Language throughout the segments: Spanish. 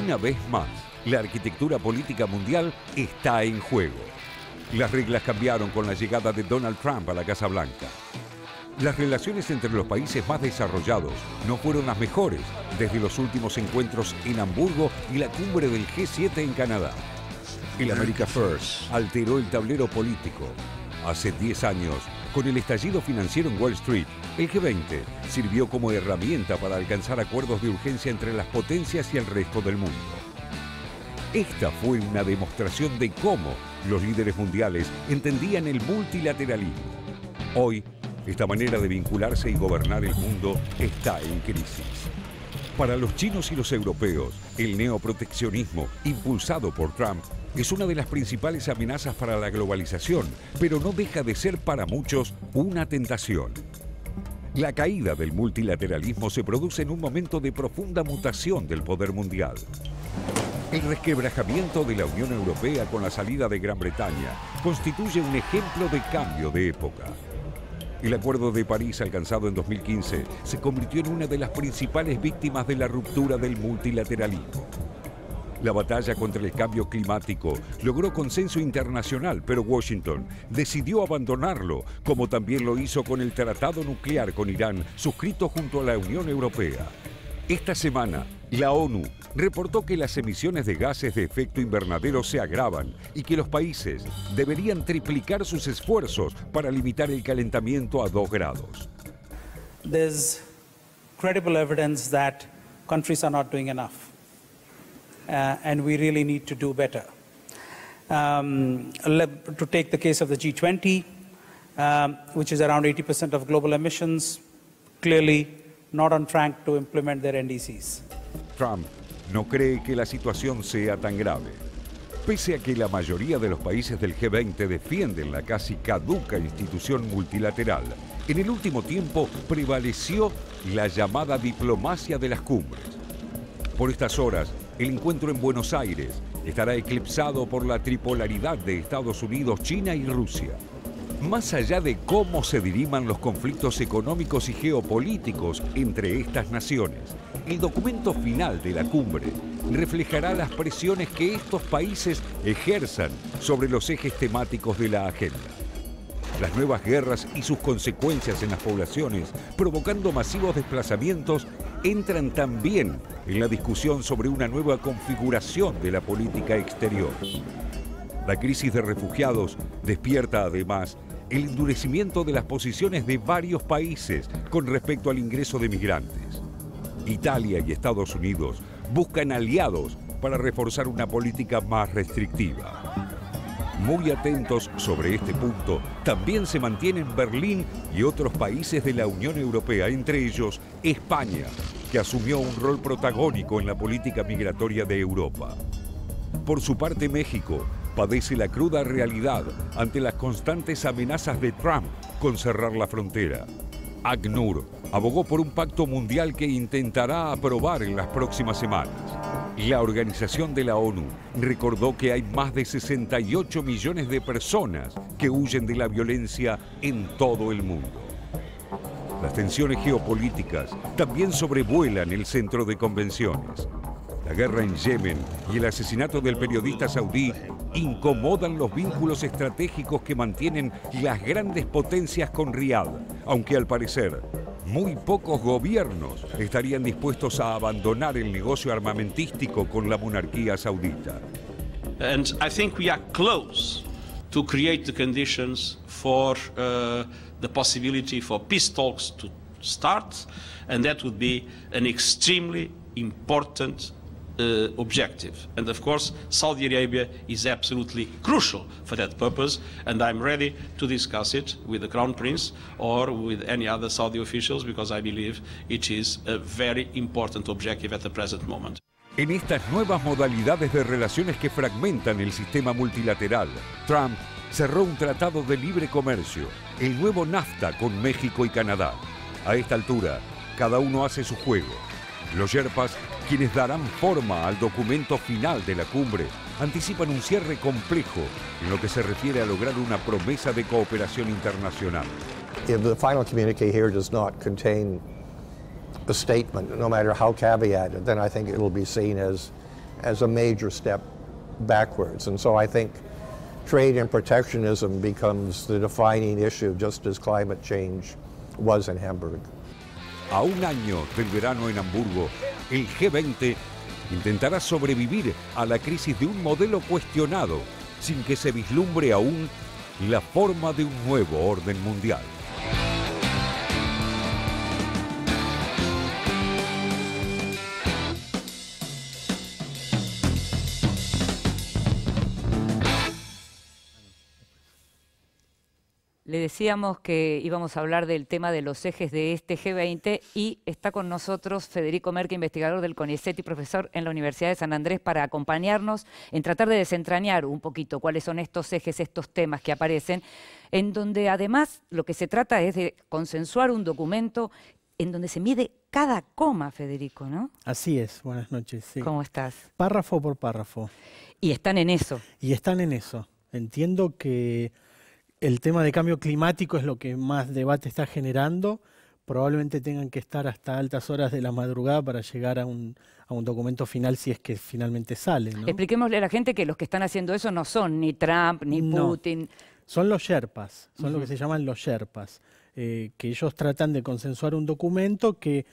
Una vez más, la arquitectura política mundial está en juego. Las reglas cambiaron con la llegada de Donald Trump a la Casa Blanca. Las relaciones entre los países más desarrollados no fueron las mejores desde los últimos encuentros en Hamburgo y la cumbre del G7 en Canadá. El America First alteró el tablero político. Hace 10 años, con el estallido financiero en Wall Street, el G20 sirvió como herramienta para alcanzar acuerdos de urgencia entre las potencias y el resto del mundo. Esta fue una demostración de cómo los líderes mundiales entendían el multilateralismo. Hoy, esta manera de vincularse y gobernar el mundo está en crisis. Para los chinos y los europeos, el neoproteccionismo, impulsado por Trump, es una de las principales amenazas para la globalización, pero no deja de ser para muchos una tentación. La caída del multilateralismo se produce en un momento de profunda mutación del poder mundial. El resquebrajamiento de la Unión Europea con la salida de Gran Bretaña constituye un ejemplo de cambio de época. El Acuerdo de París, alcanzado en 2015, se convirtió en una de las principales víctimas de la ruptura del multilateralismo. La batalla contra el cambio climático logró consenso internacional, pero Washington decidió abandonarlo, como también lo hizo con el tratado nuclear con Irán, suscrito junto a la Unión Europea. Esta semana, la ONU reportó que las emisiones de gases de efecto invernadero se agravan y que los países deberían triplicar sus esfuerzos para limitar el calentamiento a 2 grados. There's credible evidence that countries are not doing enough, and we really need to do better. To take the case of the G20, which is around 80% of global emissions, clearly not on track to implement their NDCs. Trump no cree que la situación sea tan grave. Pese a que la mayoría de los países del G20 defienden la casi caduca institución multilateral, en el último tiempo prevaleció la llamada diplomacia de las cumbres. Por estas horas, el encuentro en Buenos Aires estará eclipsado por la tripolaridad de Estados Unidos, China y Rusia. Más allá de cómo se diriman los conflictos económicos y geopolíticos entre estas naciones, el documento final de la cumbre reflejará las presiones que estos países ejerzan sobre los ejes temáticos de la agenda. Las nuevas guerras y sus consecuencias en las poblaciones, provocando masivos desplazamientos, entran también en la discusión sobre una nueva configuración de la política exterior. La crisis de refugiados despierta además el endurecimiento de las posiciones de varios países con respecto al ingreso de migrantes. Italia y Estados Unidos buscan aliados para reforzar una política más restrictiva. Muy atentos sobre este punto también se mantienen Berlín y otros países de la Unión Europea, entre ellos España, que asumió un rol protagónico en la política migratoria de Europa. Por su parte, México padece la cruda realidad ante las constantes amenazas de Trump con cerrar la frontera. ACNUR abogó por un pacto mundial que intentará aprobar en las próximas semanas. La Organización de la ONU recordó que hay más de 68 millones de personas que huyen de la violencia en todo el mundo. Las tensiones geopolíticas también sobrevuelan el centro de convenciones. La guerra en Yemen y el asesinato del periodista saudí incomodan los vínculos estratégicos que mantienen las grandes potencias con Riad, aunque al parecer muy pocos gobiernos estarían dispuestos a abandonar el negocio armamentístico con la monarquía saudita. And I think we are close to create the conditions for the possibility for peace talks to start, and that would be an extremely important objective. And of course, Saudi Arabia is absolutely crucial for that purpose, and I'm ready to discuss it with the Crown Prince or with any other Saudi officials, because I believe it is a very important objective at the present moment. En estas nuevas modalidades de relaciones que fragmentan el sistema multilateral, Trump cerró un tratado de libre comercio, el nuevo NAFTA con México y Canadá. A esta altura, cada uno hace su juego. Los Sherpas, quienes darán forma al documento final de la cumbre, anticipan un cierre complejo en lo que se refiere a lograr una promesa de cooperación internacional. If the final communique here does not contain a statement, no matter how caveated, then I think it will be seen as as a major step backwards. And so I think trade and protectionism becomes the defining issue, just as climate change was in Hamburg. A un año del verano en Hamburgo, el G20 intentará sobrevivir a la crisis de un modelo cuestionado, sin que se vislumbre aún la forma de un nuevo orden mundial. Le decíamos que íbamos a hablar del tema de los ejes de este G20 y está con nosotros Federico Merque, investigador del CONICET y profesor en la Universidad de San Andrés, para acompañarnos en tratar de desentrañar un poquito cuáles son estos ejes, estos temas que aparecen, en donde además lo que se trata es de consensuar un documento en donde se mide cada coma, Federico, ¿no? Así es, buenas noches. Sí. ¿Cómo estás? Párrafo por párrafo. Y están en eso. Y están en eso. Entiendo que el tema de cambio climático es lo que más debate está generando. Probablemente tengan que estar hasta altas horas de la madrugada para llegar a un documento final, si es que finalmente sale, ¿no? Expliquémosle a la gente que los que están haciendo eso no son ni Trump, ni Putin. No, son los Sherpas, son lo que se llaman los Sherpas, que ellos tratan de consensuar un documento que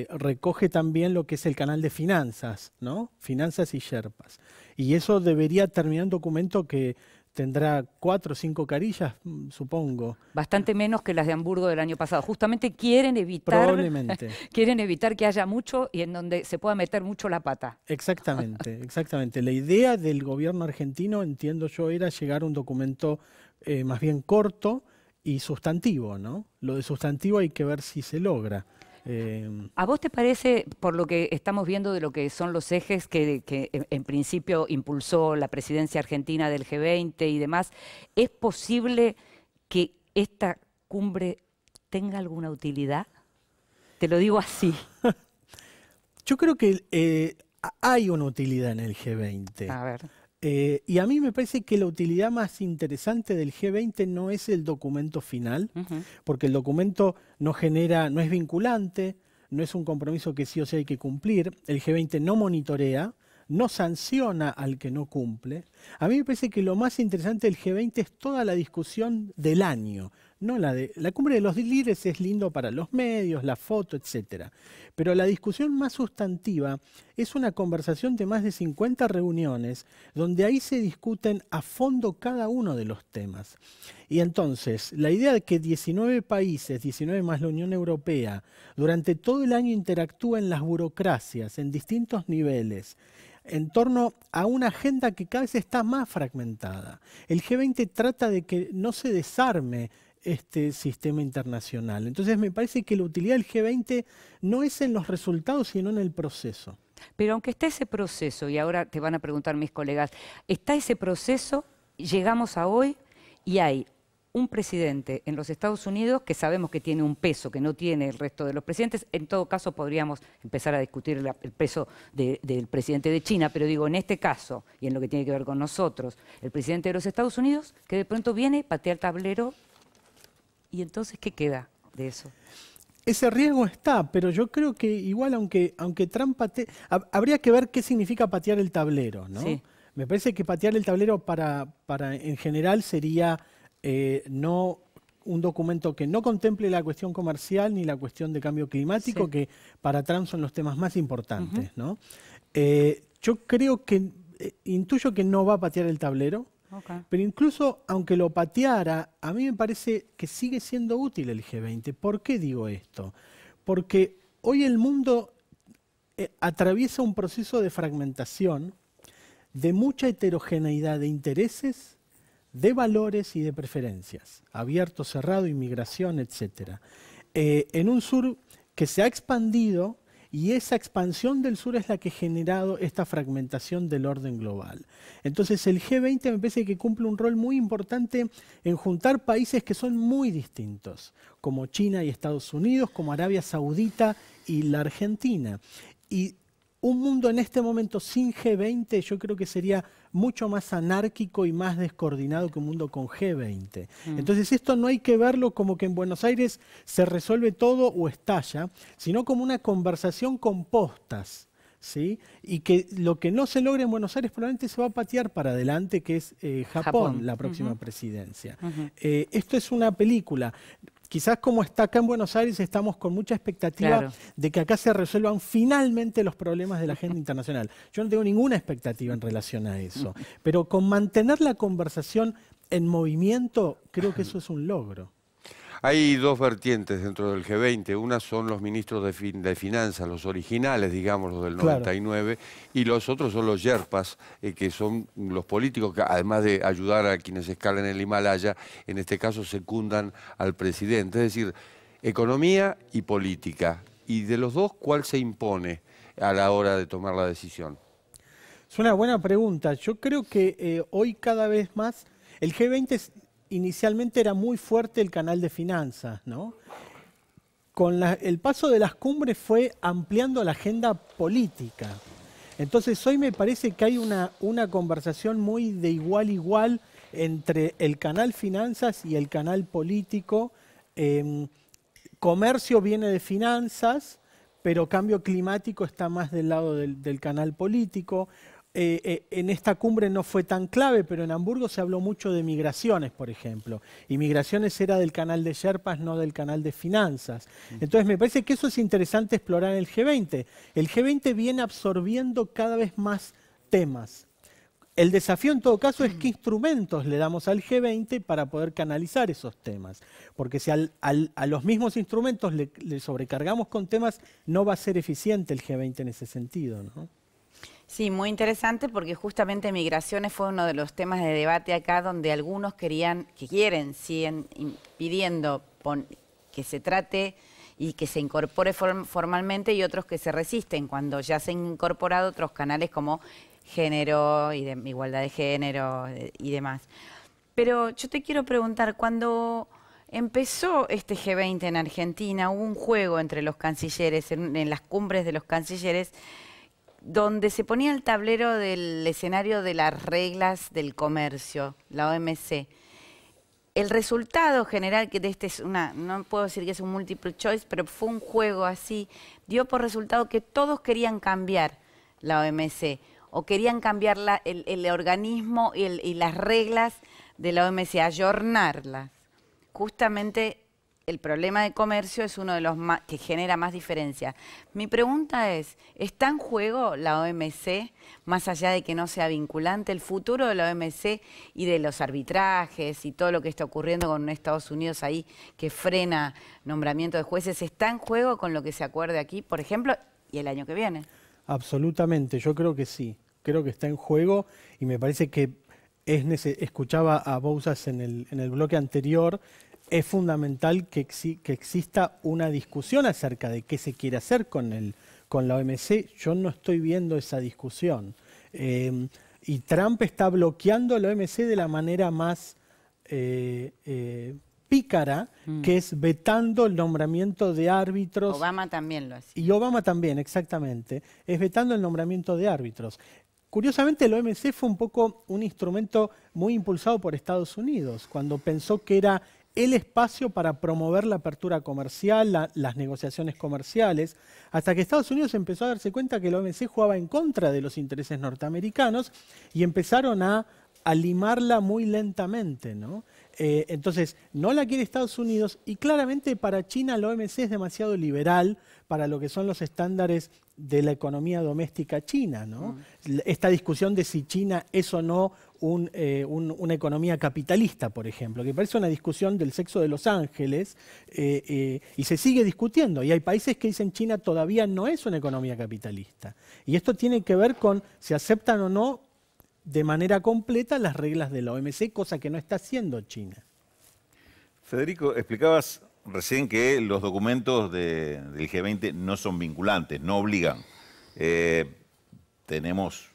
recoge también lo que es el canal de finanzas, ¿no? Finanzas y Sherpas. Y eso debería terminar un documento que tendrá 4 o 5 carillas, supongo. Bastante menos que las de Hamburgo del año pasado. Justamente quieren evitar, probablemente, quieren evitar que haya mucho y en donde se pueda meter mucho la pata. Exactamente, exactamente. La idea del gobierno argentino, entiendo yo, era llegar a un documento más bien corto y sustantivo, ¿no? Lo de sustantivo hay que ver si se logra. ¿A vos te parece, por lo que estamos viendo de lo que son los ejes que en principio impulsó la presidencia argentina del G20 y demás, es posible que esta cumbre tenga alguna utilidad? Te lo digo así. Yo creo que hay una utilidad en el G20. A ver. Y a mí me parece que la utilidad más interesante del G20 no es el documento final, porque el documento no es vinculante, no es un compromiso que sí o sí hay que cumplir. El G20 no monitorea, no sanciona al que no cumple. A mí me parece que lo más interesante del G20 es toda la discusión del año. No la cumbre de los líderes es lindo para los medios, la foto, etc. Pero la discusión más sustantiva es una conversación de más de 50 reuniones donde ahí se discuten a fondo cada uno de los temas. Y entonces, la idea de que 19 países, 19 más la Unión Europea, durante todo el año interactúen las burocracias en distintos niveles, en torno a una agenda que cada vez está más fragmentada. El G20 trata de que no se desarme este sistema internacional. Entonces me parece que la utilidad del G20 no es en los resultados, sino en el proceso. Pero aunque esté ese proceso, y ahora te van a preguntar mis colegas, está ese proceso, llegamos a hoy y hay un presidente en los Estados Unidos que sabemos que tiene un peso que no tiene el resto de los presidentes. En todo caso podríamos empezar a discutir el peso del presidente de China, pero digo, en este caso, y en lo que tiene que ver con nosotros, el presidente de los Estados Unidos, que de pronto viene, patea el tablero, y entonces, ¿qué queda de eso? Ese riesgo está, pero yo creo que igual, aunque Trump patee, habría que ver qué significa patear el tablero, ¿no? Sí. Me parece que patear el tablero para en general sería no un documento que no contemple la cuestión comercial ni la cuestión de cambio climático, sí, que para Trump son los temas más importantes, ¿no? Yo creo que, intuyo que no va a patear el tablero. Okay. Pero incluso aunque lo pateara, a mí me parece que sigue siendo útil el G20. ¿Por qué digo esto? Porque hoy el mundo atraviesa un proceso de fragmentación, de mucha heterogeneidad de intereses, de valores y de preferencias, abierto, cerrado, inmigración, etc. En un sur que se ha expandido, y esa expansión del sur es la que ha generado esta fragmentación del orden global. Entonces el G20 me parece que cumple un rol muy importante en juntar países que son muy distintos, como China y Estados Unidos, como Arabia Saudita y la Argentina. Y un mundo en este momento sin G20 yo creo que sería mucho más anárquico y más descoordinado que un mundo con G20. Entonces esto no hay que verlo como que en Buenos Aires se resuelve todo o estalla, sino como una conversación con postas, ¿sí? Y que lo que no se logre en Buenos Aires probablemente se va a patear para adelante, que es Japón, la próxima presidencia. Esto es una película. Quizás como está acá en Buenos Aires estamos con mucha expectativa de que acá se resuelvan finalmente los problemas de la agenda internacional. Yo no tengo ninguna expectativa en relación a eso, pero con mantener la conversación en movimiento creo que eso es un logro. Hay dos vertientes dentro del G20. Una son los ministros de finanzas, los originales, digamos, los del 99, y los otros son los yerpas, que son los políticos que, además de ayudar a quienes escalan el Himalaya, en este caso secundan al presidente. Es decir, economía y política. Y de los dos, ¿cuál se impone a la hora de tomar la decisión? Es una buena pregunta. Yo creo que hoy cada vez más el G20 inicialmente era muy fuerte el canal de finanzas, ¿no? Con el paso de las cumbres fue ampliando la agenda política. Entonces hoy me parece que hay una conversación muy de igual a igual entre el canal finanzas y el canal político. Comercio viene de finanzas, pero cambio climático está más del lado del canal político. En esta cumbre no fue tan clave, pero en Hamburgo se habló mucho de migraciones, por ejemplo. Y migraciones era del canal de Sherpas, no del canal de finanzas. Entonces me parece que eso es interesante explorar en el G20. El G20 viene absorbiendo cada vez más temas. El desafío en todo caso es qué instrumentos le damos al G20 para poder canalizar esos temas. Porque si a los mismos instrumentos le sobrecargamos con temas, no va a ser eficiente el G20 en ese sentido, ¿no? Sí, muy interesante porque justamente migraciones fue uno de los temas de debate acá donde algunos siguen pidiendo que se trate y que se incorpore formalmente y otros que se resisten cuando ya se han incorporado otros canales como género y igualdad de género y demás. Pero yo te quiero preguntar, cuando empezó este G20 en Argentina, hubo un juego entre los cancilleres, en las cumbres de los cancilleres, donde se ponía el tablero del escenario de las reglas del comercio, la OMC. El resultado general, que de este es no puedo decir que es un multiple choice, pero fue un juego así, dio por resultado que todos querían cambiar la OMC, o querían cambiar el organismo y las reglas de la OMC, ayornarlas. Justamente el problema de comercio es uno de los que genera más diferencia. Mi pregunta es, ¿está en juego la OMC, más allá de que no sea vinculante, el futuro de la OMC y de los arbitrajes y todo lo que está ocurriendo con Estados Unidos ahí, que frena nombramiento de jueces? ¿Está en juego con lo que se acuerde aquí, por ejemplo, y el año que viene? Absolutamente, yo creo que sí. Creo que está en juego y me parece que escuchaba a Bouzas en el bloque anterior. Es fundamental que exista una discusión acerca de qué se quiere hacer con la OMC. Yo no estoy viendo esa discusión. Y Trump está bloqueando la OMC de la manera más pícara, que es vetando el nombramiento de árbitros. Obama también lo hacía. Y Obama también, exactamente. Es vetando el nombramiento de árbitros. Curiosamente, la OMC fue un poco un instrumento muy impulsado por Estados Unidos, cuando pensó que era el espacio para promover la apertura comercial, las negociaciones comerciales, hasta que Estados Unidos empezó a darse cuenta que la OMC jugaba en contra de los intereses norteamericanos y empezaron a limarla muy lentamente, ¿no? Entonces, no la quiere Estados Unidos y claramente para China la OMC es demasiado liberal para lo que son los estándares de la economía doméstica china, ¿no? Esta discusión de si China es o no una economía capitalista, por ejemplo, que parece una discusión del sexo de Los Ángeles y se sigue discutiendo. Y hay países que dicen China todavía no es una economía capitalista. Y esto tiene que ver con si aceptan o no de manera completa las reglas de la OMC, cosa que no está haciendo China. Federico, explicabas recién que los documentos del G20 no son vinculantes, no obligan. Tenemos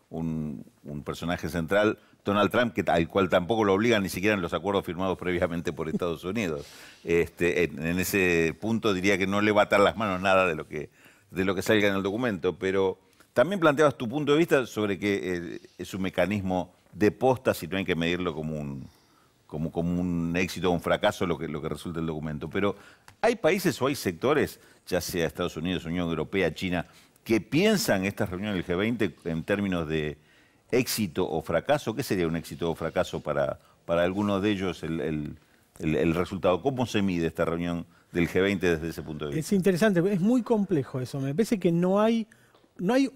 un personaje central, Donald Trump, al cual tampoco lo obligan ni siquiera en los acuerdos firmados previamente por Estados Unidos. En ese punto diría que no le va a atar las manos nada de lo que salga en el documento, pero también planteabas tu punto de vista sobre que es un mecanismo de postas y no hay que medirlo como un éxito o un fracaso lo que resulta el documento. Pero ¿hay países o hay sectores, ya sea Estados Unidos, Unión Europea, China, que piensan estas reuniones del G20 en términos de éxito o fracaso. ¿Qué sería un éxito o fracaso para algunos de ellos el resultado? ¿Cómo se mide esta reunión del G20 desde ese punto de vista? Es interesante, es muy complejo eso. Me parece que no hay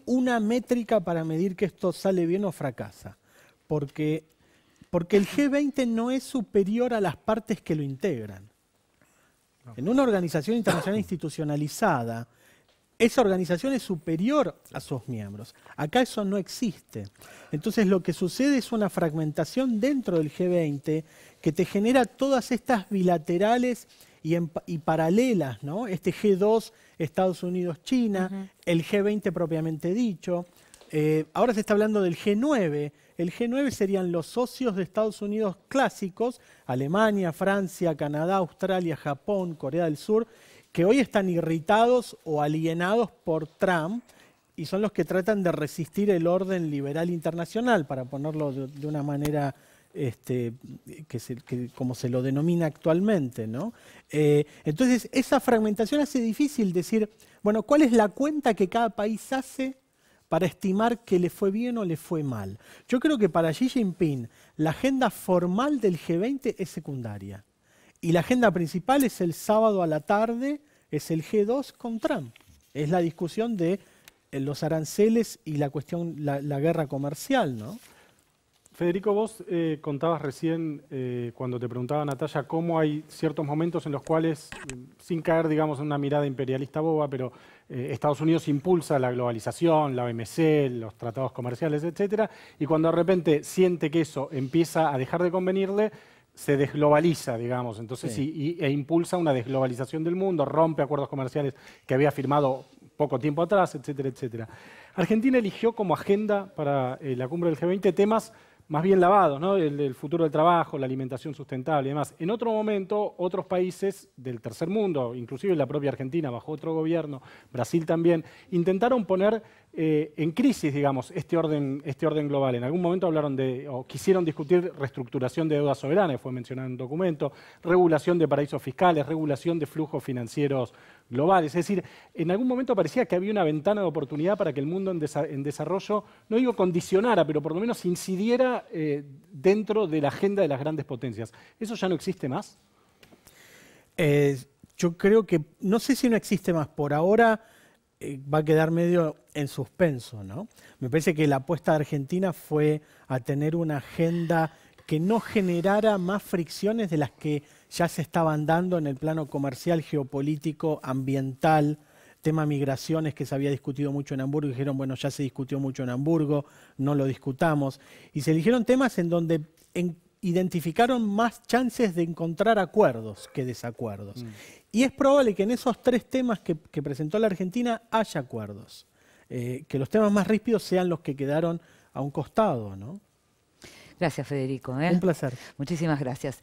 una métrica para medir que esto sale bien o fracasa. Porque el G20 no es superior a las partes que lo integran. En una organización internacional institucionalizada, esa organización es superior a sus miembros. Acá eso no existe. Entonces lo que sucede es una fragmentación dentro del G20 que te genera todas estas bilaterales y paralelas, ¿no? Este G2, Estados Unidos, China, el G20 propiamente dicho. Ahora se está hablando del G9. El G9 serían los socios de Estados Unidos clásicos, Alemania, Francia, Canadá, Australia, Japón, Corea del Sur, que hoy están irritados o alienados por Trump y son los que tratan de resistir el orden liberal internacional, para ponerlo de una manera como se lo denomina actualmente, ¿no? Entonces, esa fragmentación hace difícil decir, bueno, ¿cuál es la cuenta que cada país hace para estimar que le fue bien o le fue mal? Yo creo que para Xi Jinping la agenda formal del G20 es secundaria. Y la agenda principal es el sábado a la tarde, es el G2 con Trump. Es la discusión de los aranceles y la cuestión, la guerra comercial, ¿no? Federico, vos contabas recién, cuando te preguntaba Natalia, cómo hay ciertos momentos en los cuales, sin caer, digamos, en una mirada imperialista boba, pero Estados Unidos impulsa la globalización, la OMC, los tratados comerciales, etcétera, y cuando de repente siente que eso empieza a dejar de convenirle, se desglobaliza, digamos, entonces e impulsa una desglobalización del mundo, rompe acuerdos comerciales que había firmado poco tiempo atrás, etcétera, etcétera. Argentina eligió como agenda para la cumbre del G20 temas más bien lavados, ¿no? El futuro del trabajo, la alimentación sustentable y demás. En otro momento, otros países del tercer mundo, inclusive la propia Argentina, bajo otro gobierno, Brasil también, intentaron poner en crisis, digamos, este orden global. En algún momento hablaron o quisieron discutir reestructuración de deuda soberana, fue mencionado en un documento, regulación de paraísos fiscales, regulación de flujos financieros globales. Es decir, en algún momento parecía que había una ventana de oportunidad para que el mundo en desarrollo, no digo condicionara, pero por lo menos incidiera dentro de la agenda de las grandes potencias. ¿Eso ya no existe más? Yo creo que, no sé si no existe más, por ahora va a quedar medio en suspenso, ¿no? Me parece que la apuesta de Argentina fue a tener una agenda que no generara más fricciones de las que ya se estaban dando en el plano comercial, geopolítico, ambiental, tema migraciones que se había discutido mucho en Hamburgo, y dijeron, bueno, ya se discutió mucho en Hamburgo, no lo discutamos. Y se eligieron temas en donde identificaron más chances de encontrar acuerdos que desacuerdos. Y es probable que en esos tres temas que presentó la Argentina haya acuerdos. Que los temas más ríspidos sean los que quedaron a un costado, ¿no? Gracias, Federico. Un placer. Muchísimas gracias.